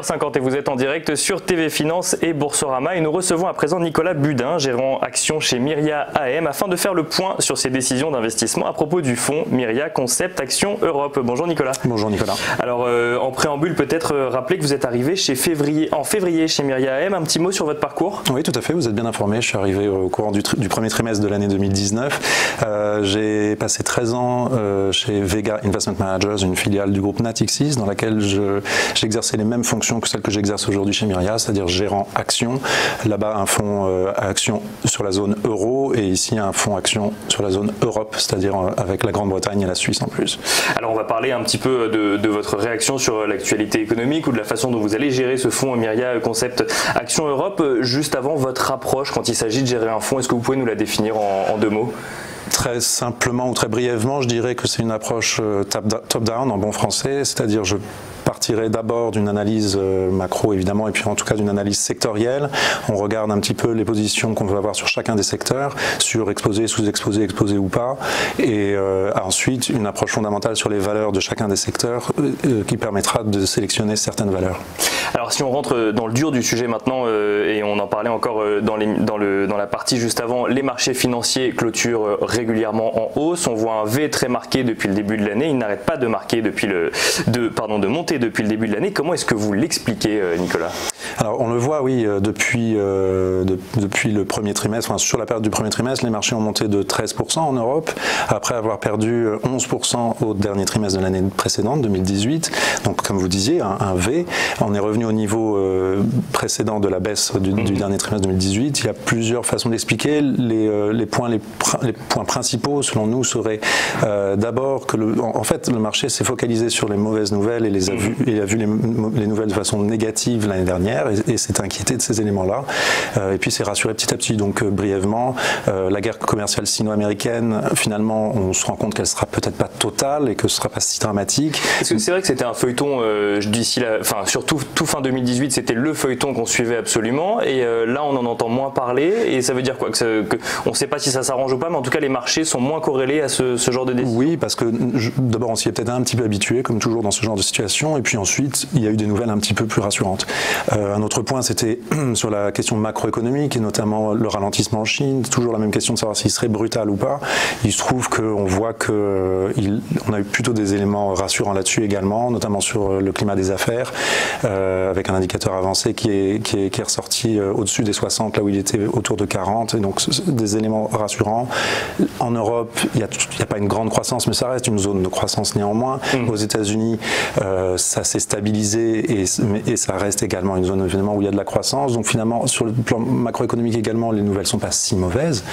7h50 et vous êtes en direct sur TV Finance et Boursorama et nous recevons à présent Nicolas Budin, gérant action chez Myria AM, afin de faire le point sur ses décisions d'investissement à propos du fonds Myria Concept Action Europe. Bonjour Nicolas. Bonjour Nicolas. Alors en préambule, peut-être rappeler que vous êtes arrivé en février chez Myria AM. Un petit mot sur votre parcours? Oui, tout à fait, vous êtes bien informé. Je suis arrivé au courant du premier trimestre de l'année 2019. J'ai passé 13 ans chez Vega Investment Managers, une filiale du groupe Natixis, dans laquelle j'exerçais les mêmes fonctions que celles que j'exerce aujourd'hui chez Myria, c'est-à-dire gérant action. Là-bas, un fonds action sur la zone euro et ici un fonds action sur la zone Europe, c'est-à-dire avec la Grande-Bretagne et la Suisse en plus. Alors on va parler un petit peu de votre réaction sur l'actualité économique ou de la façon dont vous allez gérer ce fonds Myria Concept Action Europe. Juste avant, votre approche quand il s'agit de gérer un fonds, est-ce que vous pouvez nous la définir en deux mots? Très simplement ou très brièvement, je dirais que c'est une approche top-down en bon français, c'est-à-dire je partirai d'abord d'une analyse macro évidemment et puis en tout cas d'une analyse sectorielle. On regarde un petit peu les positions qu'on veut avoir sur chacun des secteurs, sur exposé, sous-exposé, exposé ou pas, et ensuite une approche fondamentale sur les valeurs de chacun des secteurs qui permettra de sélectionner certaines valeurs. Alors si on rentre dans le dur du sujet maintenant, et on en parlait encore dans la partie juste avant, les marchés financiers clôturent régulièrement en hausse. On voit un V très marqué depuis le début de l'année. Il n'arrête pas de marquer de monter depuis le début de l'année. Comment est-ce que vous l'expliquez, Nicolas? Alors on le voit, oui, depuis le premier trimestre, enfin, sur la période du premier trimestre, les marchés ont monté de 13% en Europe, après avoir perdu 11% au dernier trimestre de l'année précédente, 2018. Donc comme vous disiez, un V. On est revenu au niveau précédent de la baisse du dernier trimestre 2018. Il y a plusieurs façons d'expliquer. Les points principaux, selon nous, seraient d'abord que en fait, le marché s'est focalisé sur les mauvaises nouvelles et a vu les nouvelles de façon négative l'année dernière et s'est inquiété de ces éléments-là. Et puis s'est rassuré petit à petit. Donc brièvement, la guerre commerciale sino-américaine, finalement, on se rend compte qu'elle sera peut-être pas totale et que ce sera pas si dramatique. Est-ce que c'est vrai que c'était un feuilleton surtout tout fin 2018, c'était le feuilleton qu'on suivait absolument, et là on en entend moins parler, et ça veut dire quoi? On ne sait pas si ça s'arrange ou pas, mais en tout cas les marchés sont moins corrélés à ce genre de décision. Oui, parce que d'abord on s'y est peut-être un petit peu habitué, comme toujours dans ce genre de situation, et puis ensuite il y a eu des nouvelles un petit peu plus rassurantes. Un autre point, c'était sur la question macroéconomique, et notamment le ralentissement en Chine, toujours la même question de savoir s'il serait brutal ou pas. Il se trouve qu'on voit qu'on a eu plutôt des éléments rassurants là-dessus également, notamment sur le climat des affaires, avec un indicateur avancé qui est ressorti au-dessus des 60, là où il était autour de 40, et donc des éléments rassurants. En Europe, il n'y a pas une grande croissance, mais ça reste une zone de croissance néanmoins. Aux États-Unis, ça s'est stabilisé et ça reste également une zone évidemment où il y a de la croissance. Donc finalement, sur le plan macroéconomique également, les nouvelles ne sont pas si mauvaises.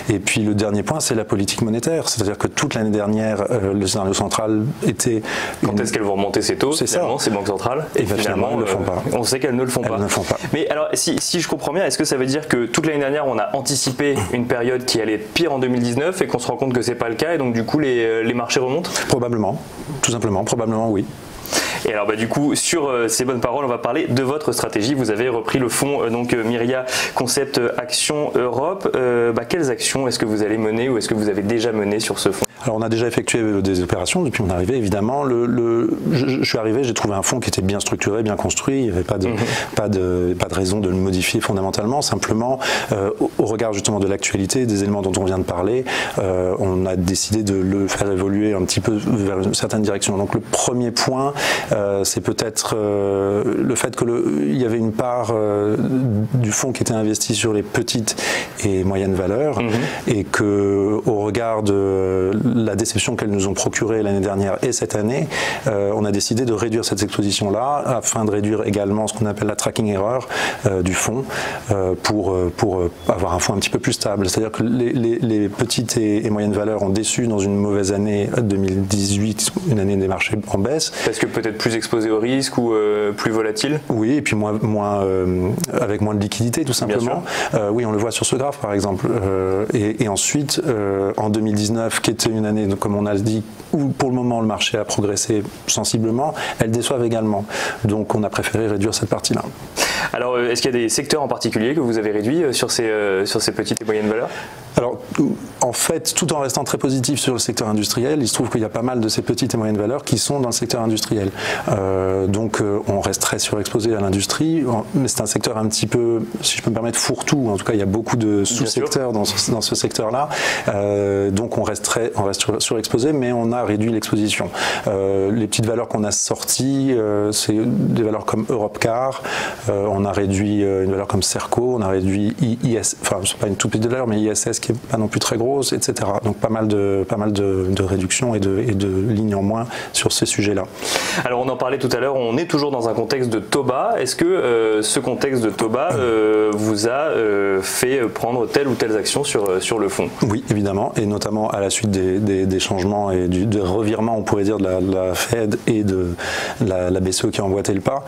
Et puis le dernier point, c'est la politique monétaire. C'est-à-dire que toute l'année dernière, le scénario central était... Quand est-ce qu'elles vont remonter ces taux? C'est ça, ces banques centrales. Et finalement, elles ne le font pas. On sait qu'elles ne le font pas. Elles ne le font pas. Mais alors, si je comprends bien, est-ce que ça veut dire que toute l'année dernière, on a anticipé une période qui allait être pire en 2019 et qu'on se rend compte que c'est pas le cas, et donc du coup les marchés remontent? Probablement, tout simplement, probablement oui. Et alors du coup, sur ces bonnes paroles, on va parler de votre stratégie. Vous avez repris le fonds Myria Concept Action Europe. Quelles actions est-ce que vous allez mener ou est-ce que vous avez déjà mené sur ce fonds? Alors on a déjà effectué des opérations depuis mon arrivée évidemment. Je suis arrivé, j'ai trouvé un fonds qui était bien structuré, bien construit. Il n'y avait pas de raison de le modifier fondamentalement. Simplement, au regard justement de l'actualité, des éléments dont on vient de parler, on a décidé de le faire évoluer un petit peu vers une certaine direction. Donc le premier point, c'est peut-être le fait qu'il y avait une part du fonds qui était investi sur les petites et moyennes valeurs, et que au regard de la déception qu'elles nous ont procurée l'année dernière et cette année, on a décidé de réduire cette exposition-là afin de réduire également ce qu'on appelle la tracking error du fonds pour avoir un fonds un petit peu plus stable. C'est-à-dire que les petites et moyennes valeurs ont déçu dans une mauvaise année 2018, une année des marchés en baisse. Parce que peut-être plus exposé au risque ou plus volatile? Oui, et puis avec moins de liquidité tout simplement. Oui, on le voit sur ce graphe par exemple. Et ensuite, en 2019, qui était une année, comme on a dit, où pour le moment le marché a progressé sensiblement, elles déçoivent également. Donc on a préféré réduire cette partie-là. Alors est-ce qu'il y a des secteurs en particulier que vous avez réduits sur ces petites et moyennes valeurs? Alors, en fait, tout en restant très positif sur le secteur industriel, il se trouve qu'il y a pas mal de ces petites et moyennes valeurs qui sont dans le secteur industriel. Donc, on reste très surexposé à l'industrie, mais c'est un secteur un petit peu, si je peux me permettre, fourre-tout. En tout cas, il y a beaucoup de sous-secteurs dans ce secteur-là. Donc, on reste surexposé, mais on a réduit l'exposition. Les petites valeurs qu'on a sorties, c'est des valeurs comme Europcar, on a réduit une valeur comme Serco, on a réduit IS, enfin, c'est pas une toute petite valeur, mais ISS qui n'est pas non plus très grosse, etc. Donc pas mal de réductions et de lignes en moins sur ces sujets-là. Alors on en parlait tout à l'heure, on est toujours dans un contexte de taux bas. Est-ce que ce contexte de taux bas vous a fait prendre telle ou telle action sur le fond? Oui, évidemment, et notamment à la suite des changements et des revirements, on pourrait dire, de la Fed et de la BCE qui a emboîté le pas.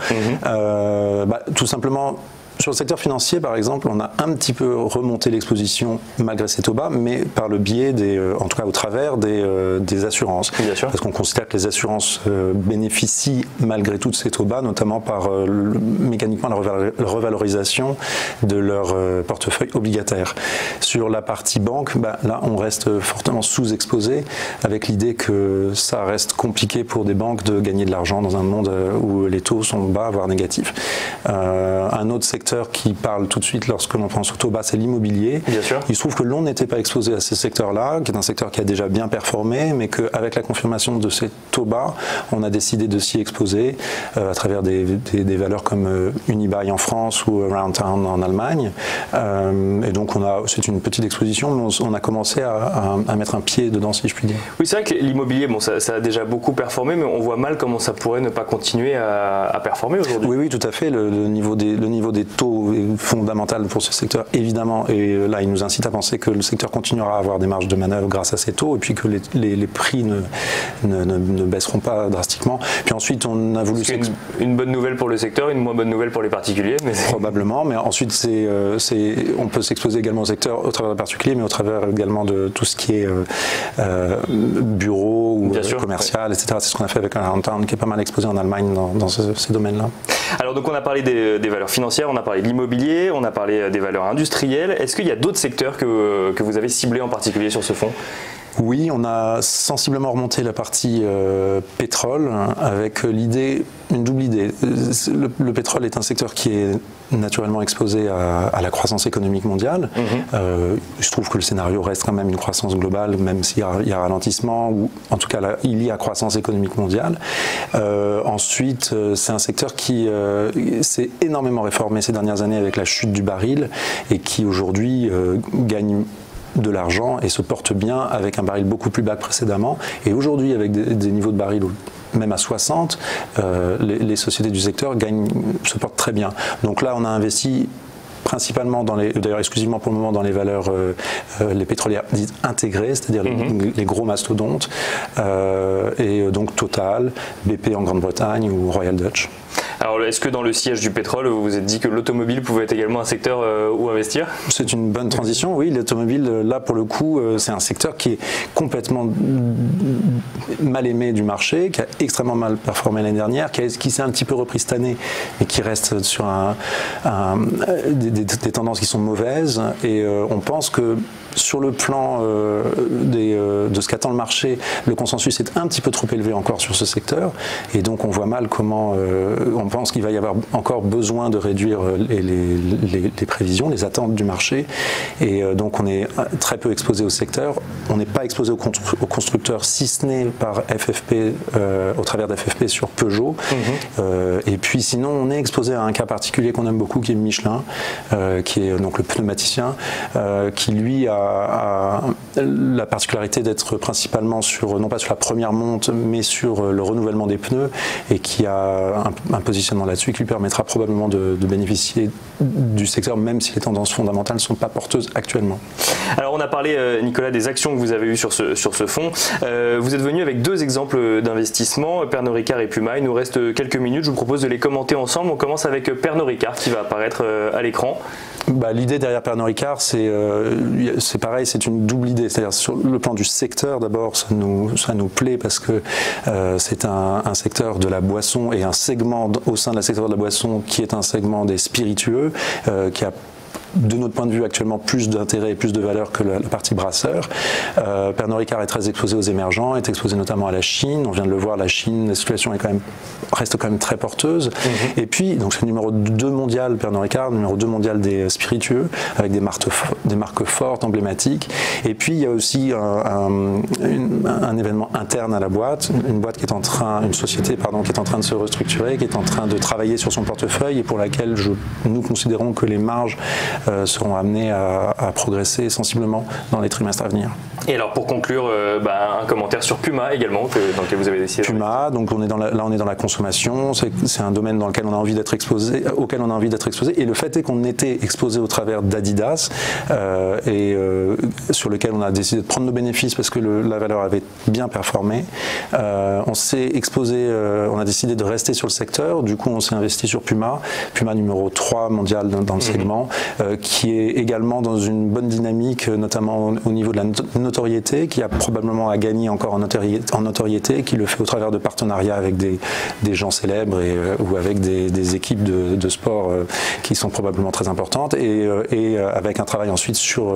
Tout simplement, sur le secteur financier, par exemple, on a un petit peu remonté l'exposition malgré ces taux bas, mais par le biais en tout cas au travers des assurances. Bien sûr. Parce qu'on considère que les assurances bénéficient malgré tout de ces taux bas, notamment par mécaniquement la revalorisation de leur portefeuille obligataire. Sur la partie banque, là, on reste fortement sous-exposé, avec l'idée que ça reste compliqué pour des banques de gagner de l'argent dans un monde où les taux sont bas, voire négatifs. Un autre secteur qui parle tout de suite lorsque l'on pense au taux bas, c'est l'immobilier. Bien sûr. Il se trouve que l'on n'était pas exposé à ce secteur-là, qui est un secteur qui a déjà bien performé, mais qu'avec la confirmation de ces taux bas, on a décidé de s'y exposer à travers des valeurs comme Unibail en France ou Aroundtown en Allemagne. Et donc c'est une petite exposition, mais on a commencé à mettre un pied dedans, si je puis dire. Oui, c'est vrai que l'immobilier, bon, ça a déjà beaucoup performé, mais on voit mal comment ça pourrait ne pas continuer à performer aujourd'hui. Oui, tout à fait. Le niveau des taux est fondamental pour ce secteur, évidemment, et là il nous incite à penser que le secteur continuera à avoir des marges de manœuvre grâce à ces taux, et puis que les prix ne baisseront pas drastiquement. Puis ensuite on a voulu... C'est une bonne nouvelle pour le secteur, une moins bonne nouvelle pour les particuliers, mais probablement, mais ensuite on peut s'exposer également au secteur au travers des particuliers, mais au travers également de tout ce qui est bureau ou commercial, etc. C'est ce qu'on a fait avec un Aroundtown qui est pas mal exposé en Allemagne dans ces domaines-là. Alors donc on a parlé des valeurs financières, on a parlé de l'immobilier, on a parlé des valeurs industrielles. Est-ce qu'il y a d'autres secteurs que vous avez ciblés en particulier sur ce fonds? Oui, on a sensiblement remonté la partie pétrole avec une double idée. Le pétrole est un secteur qui est naturellement exposé à la croissance économique mondiale. Je trouve que le scénario reste quand même une croissance globale, même s'il y a ralentissement, ou en tout cas là, il y a croissance économique mondiale. Ensuite, c'est un secteur qui s'est énormément réformé ces dernières années avec la chute du baril et qui aujourd'hui gagne de l'argent et se porte bien avec un baril beaucoup plus bas que précédemment. Et aujourd'hui, avec des niveaux de baril même à 60, les sociétés du secteur se portent très bien. Donc là, on a investi principalement d'ailleurs exclusivement pour le moment dans les valeurs, les pétrolières dites intégrées, c'est-à-dire les gros mastodontes, et donc Total, BP en Grande-Bretagne ou Royal Dutch. Alors est-ce que dans le siège du pétrole, vous vous êtes dit que l'automobile pouvait être également un secteur où investir? C'est une bonne transition, oui. L'automobile, là pour le coup, c'est un secteur qui est complètement mal aimé du marché, qui a extrêmement mal performé l'année dernière, qui s'est un petit peu repris cette année, mais qui reste sur des tendances qui sont mauvaises. Et on pense que sur le plan de ce qu'attend le marché, le consensus est un petit peu trop élevé encore sur ce secteur. Et donc on voit mal comment on pense qu'il va y avoir encore besoin de réduire les prévisions, les attentes du marché. Et donc on est très peu exposé au secteur. On n'est pas exposé aux constructeurs, si ce n'est par FFP, au travers d'FFP sur Peugeot. Et puis sinon, on est exposé à un cas particulier qu'on aime beaucoup, qui est Michelin, qui est donc le pneumaticien, qui lui a la particularité d'être principalement non pas sur la première monte, mais sur le renouvellement des pneus, et qui a un positionnement là-dessus qui lui permettra probablement de bénéficier du secteur, même si les tendances fondamentales ne sont pas porteuses actuellement. Alors on a parlé, Nicolas, des actions que vous avez eues sur ce fonds. Vous êtes venu avec deux exemples d'investissement, Pernod Ricard et Puma. Il nous reste quelques minutes, je vous propose de les commenter ensemble. On commence avec Pernod Ricard qui va apparaître à l'écran. L'idée derrière Pernod Ricard, c'est pareil, c'est une double idée. C'est-à-dire sur le plan du secteur, d'abord, ça nous plaît parce que c'est un secteur de la boisson et un segment au sein de la secteur de la boisson qui est un segment des spiritueux, qui a de notre point de vue actuellement plus d'intérêt et plus de valeur que la partie brasseur. Pernod Ricard est très exposé aux émergents, est exposé notamment à la Chine. On vient de le voir, la Chine, la situation reste quand même très porteuse. Et puis, donc c'est le numéro 2 mondial, Pernod Ricard, numéro 2 mondial des spiritueux, avec des marques fortes, emblématiques. Et puis, il y a aussi un événement interne à la boîte, une société qui est en train de se restructurer, qui est en train de travailler sur son portefeuille et pour laquelle nous considérons que les marges seront amenés à progresser sensiblement dans les trimestres à venir. Et alors pour conclure, un commentaire sur Puma également, dans lequel vous avez décidé. Puma, donc on est dans la consommation, c'est un domaine dans lequel on a envie d'être exposé, et le fait est qu'on était exposé au travers d'Adidas sur lequel on a décidé de prendre nos bénéfices parce que la valeur avait bien performé. On s'est exposé, on a décidé de rester sur le secteur, du coup on s'est investi sur Puma numéro 3 mondial dans le segment, qui est également dans une bonne dynamique, notamment au niveau de la notoriété, qui a probablement à gagner encore en notoriété, qui le fait au travers de partenariats avec des gens célèbres ou avec des équipes de sport qui sont probablement très importantes, et avec un travail ensuite sur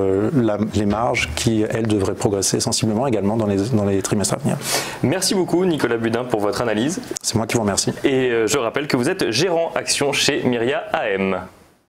les marges qui, elles, devraient progresser sensiblement également dans les trimestres à venir. Merci beaucoup Nicolas Budin pour votre analyse. C'est moi qui vous remercie. Et je rappelle que vous êtes gérant action chez Myria AM.